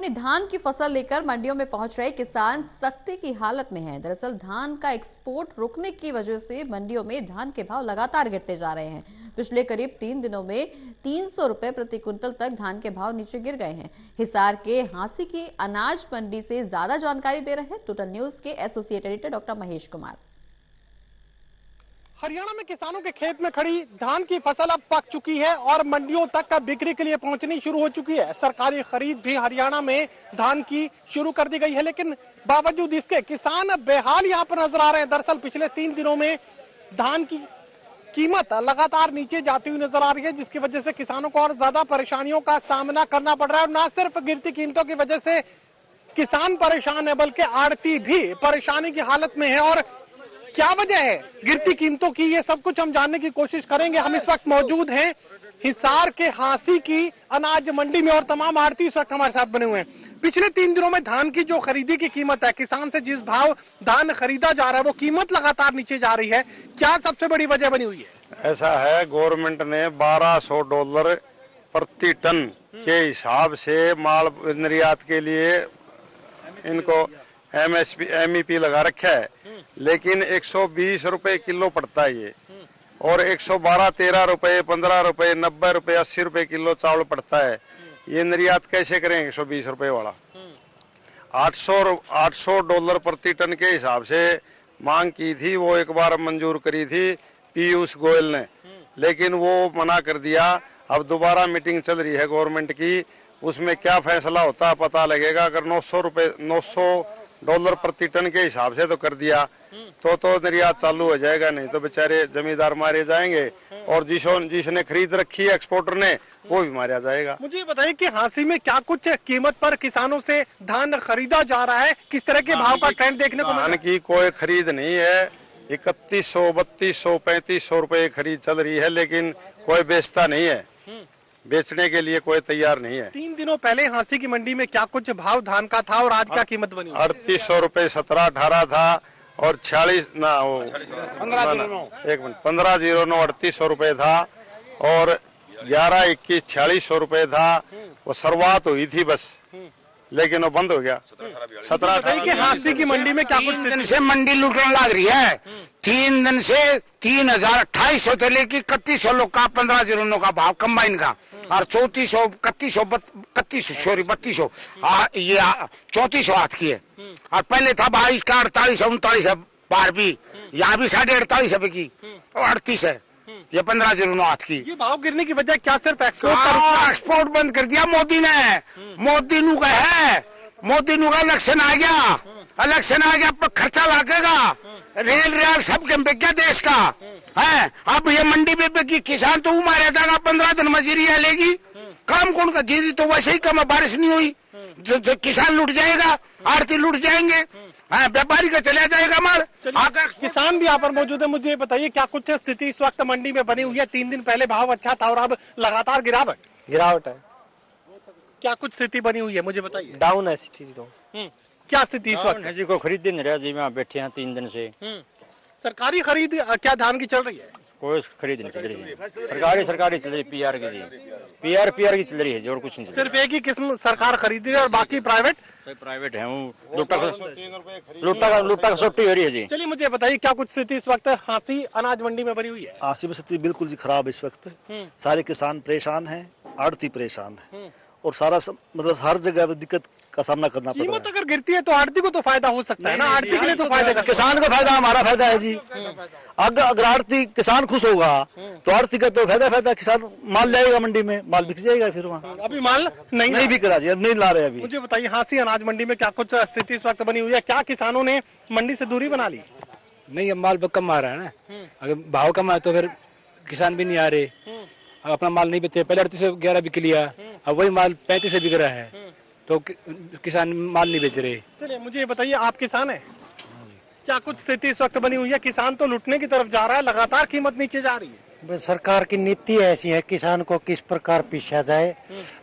अपनी धान की फसल लेकर मंडियों में पहुंच रहे किसान सख्ती की हालत में हैं। दरअसल धान का एक्सपोर्ट रुकने की वजह से मंडियों में धान के भाव लगातार गिरते जा रहे हैं। पिछले करीब 3 दिनों में 300 रुपए प्रति क्विंटल तक धान के भाव नीचे गिर गए हैं। हिसार के हांसी की अनाज मंडी से ज्यादा जानकारी दे रहे हैं टोटल न्यूज के associate editor doctor Mahesh Kumar. Haryana में किसानों के खेत में खड़ी धान की फसल अब पक चुकी है और मंडियों तक का बिक्री के लिए पहुंचनी शुरू हो चुकी है। सरकारी खरीद भी हरियाणा में धान की शुरू कर दी गई है, लेकिन बावजूद इसके किसान अब बेहाल यहाँ पर नजर आ रहे हैं। दरअसल पिछले 3 दिनों में धान की कीमत लगातार नीचे जाती हुई नजर आ रही है, जिसकी वजह से किसानों को और ज्यादा परेशानियों का सामना करना पड़ रहा है। और न सिर्फ गिरती कीमतों की वजह से किसान परेशान है, बल्कि आड़ती भी परेशानी की हालत में है। और क्या वजह है गिरती कीमतों की, ये सब कुछ हम जानने की कोशिश करेंगे। हम इस वक्त मौजूद हैं हिसार के हांसी की अनाज मंडी में और तमाम आड़ती इस वक्त हमारे साथ बने हुए हैं। पिछले 3 दिनों में धान की जो खरीदी की कीमत है, किसान से जिस भाव धान खरीदा जा रहा है, वो कीमत लगातार नीचे जा रही है। क्या सबसे बड़ी वजह बनी हुई है? ऐसा है, गवर्नमेंट ने $1200 प्रति टन के हिसाब से माल निर्यात के लिए इनको MEP लगा रखा है, लेकिन 120 रुपए किलो पड़ता है ये, और 112, 13 रुपए, 15 रुपए, 90 रुपए, 80 रुपए किलो चावल पड़ता है। ये निर्यात कैसे करेंगे 120 रुपए वाला? $800 प्रति टन के हिसाब से मांग की थी, वो एक बार मंजूर करी थी पीयूष गोयल ने, लेकिन वो मना कर दिया। अब दोबारा मीटिंग चल रही है गवर्नमेंट की, उसमें क्या फैसला होता है पता लगेगा। अगर $900 प्रति टन के हिसाब से तो कर दिया तो निर्यात चालू हो जाएगा, नहीं तो बेचारे जमींदार मारे जाएंगे और जिसने खरीद रखी है एक्सपोर्टर ने वो भी मारा जाएगा। मुझे बताइए कि हांसी में क्या कुछ कीमत पर किसानों से धान खरीदा जा रहा है, किस तरह के भाव का ट्रेंड देखने को मिल रहा है? धान की कोई खरीद नहीं है, 3100, 3200, 3500 रुपए खरीद चल रही है, लेकिन कोई बेचता नहीं है, बेचने के लिए कोई तैयार नहीं है। 3 दिनों पहले हांसी की मंडी में क्या कुछ भाव धान का था और आज क्या कीमत बनी? 3800 रुपए 17-18 था और 1509 3800 रुपए था और 11-21 4600 रुपए था। वो शुरुआत हुई थी बस, लेकिन वो बंद हो गया। 17-18 की हांसी की मंडी में क्या कुछ दिन से मंडी लूटने लग रही है। 3 दिन से 3000-2800 से लेकर 3100 लोग का 15 दिनों का भाव कंबाइन का, और 3400, 3100 ये 3400 हाथ की है। और पहले था 22 का 4800, 39 है बार भी, यहाँ भी 48.5 रुपए की और 38 है ये 15 दिनों हाथ की। ये भाव गिरने की वजह क्या सिर्फ एक्सपोर्ट बंद कर दिया मोदी ने। मोदी नु का है, मोदी नु का इलेक्शन आ गया पर खर्चा लागेगा, रेल सब के क्या देश का है। अब ये मंडी में की किसान तो मारा जाएगा, 15 दिन मजूरी लेगी, काम कौन का? जीरी तो वैसे ही कम, बारिश नहीं हुई, जो किसान लूट जाएगा, आड़ती लूट जाएंगे, व्यापारी का चला जाएगा माल। किसान भी यहाँ पर मौजूद है। मुझे बताइए क्या कुछ स्थिति इस वक्त मंडी में बनी हुई है? 3 दिन पहले भाव अच्छा था और अब लगातार गिरावट है। क्या कुछ स्थिति बनी हुई है मुझे बताइए? डाउन है स्थिति तो। क्या स्थिति इस वक्त? जी को खरीद नहीं रहा जी, वहाँ बैठे हैं 3 दिन से। सरकारी खरीद क्या धान की चल रही है? कोई खरीद नहीं चल रही जी, सरकारी चल रही, PR की जी, PR की चल रही है जी, और कुछ नहीं। सिर्फ एक ही किस्म सरकार खरीद रही है और बाकी प्राइवेट है, वो लुट्टा का सोटी हो रही है जी। चलिए मुझे बताइए क्या कुछ स्थिति इस वक्त हांसी अनाज मंडी में बनी हुई है? हांसी में स्थिति बिल्कुल जी खराब इस वक्त। सारे किसान परेशान हैं, आड़ती परेशान है, और सारा मतलब हर जगह दिक्कत का सामना करना पड़ रहा है। कीमत अगर गिरती है तो आड़ती को तो फायदा हो सकता है ना, आड़ती के लिए तो फायदा का, किसान का फायदा हमारा फायदा है जी। अगर आड़ती किसान खुश होगा तो आड़ती का तो फायदा, किसान माल लाएगा मंडी में, माल बिक जाएगा फिर वहाँ। अभी माल नहीं बिक रहा जी, अब नहीं ला रहे अभी। मुझे बताइए हांसी अनाज मंडी में क्या कुछ स्थिति इस वक्त बनी हुई है? क्या किसानों ने मंडी से दूरी बना ली? नहीं, अब माल कम आ रहा है ना, अगर भाव कम आए तो फिर किसान भी नहीं आ रहे, अपना माल नहीं बेचे। पहले 38 से 11 बिक लिया, अब वही माल 35 से बिक रहा है, तो किसान माल नहीं बेच रहे। चलिए मुझे बताइए, आप किसान हैं, क्या कुछ स्थिति इस वक्त बनी हुई है? किसान तो लुटने की तरफ जा रहा है, लगातार कीमत नीचे जा रही है। सरकार की नीति ऐसी है, किसान को किस प्रकार पीछा जाए,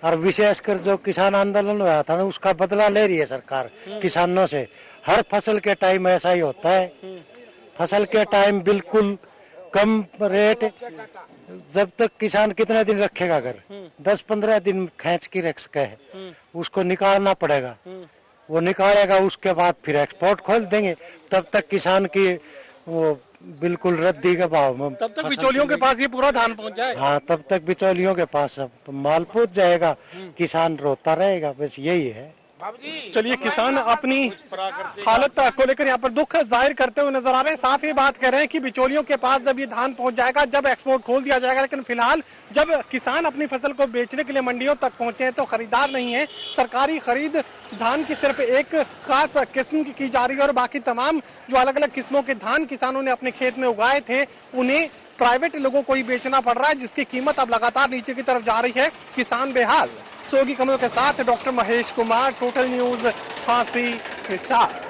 और विशेषकर जो किसान आंदोलन हुआ था ना, उसका बदला ले रही है सरकार किसानों से। हर फसल के टाइम ऐसा ही होता है, फसल के टाइम बिल्कुल कम रेट, जब तक किसान कितने दिन रखेगा घर, 10-15 दिन खींच के रख सके है, उसको निकालना पड़ेगा, वो निकालेगा, उसके बाद फिर एक्सपोर्ट खोल देंगे, तब तक किसान की वो बिल्कुल रद्दी के भाव में, तब तक बिचौलियों के पास ये पूरा धान पहुंच जाएगा। हाँ, तब तक बिचौलियों के पास माल पहुंच जाएगा, किसान रोता रहेगा, बस यही है। चलिए, किसान अपनी हालत को लेकर यहाँ पर दुख जाहिर करते हुए नजर आ रहे हैं। साफ ही बात कर रहे हैं कि बिचौलियों के पास जब ये धान पहुंच जाएगा, जब एक्सपोर्ट खोल दिया जाएगा, लेकिन फिलहाल जब किसान अपनी फसल को बेचने के लिए मंडियों तक पहुंचे हैं तो खरीदार नहीं है। सरकारी खरीद धान की सिर्फ एक खास किस्म की जा रही है और बाकी तमाम जो अलग अलग किस्मों के धान किसानों ने अपने खेत में उगाए थे उन्हें प्राइवेट लोगों को ही बेचना पड़ रहा है, जिसकी कीमत अब लगातार नीचे की तरफ जा रही है। किसान बेहाल। सोगी कमल के साथ doctor Mahesh Kumar, total news, फांसी, हिसार।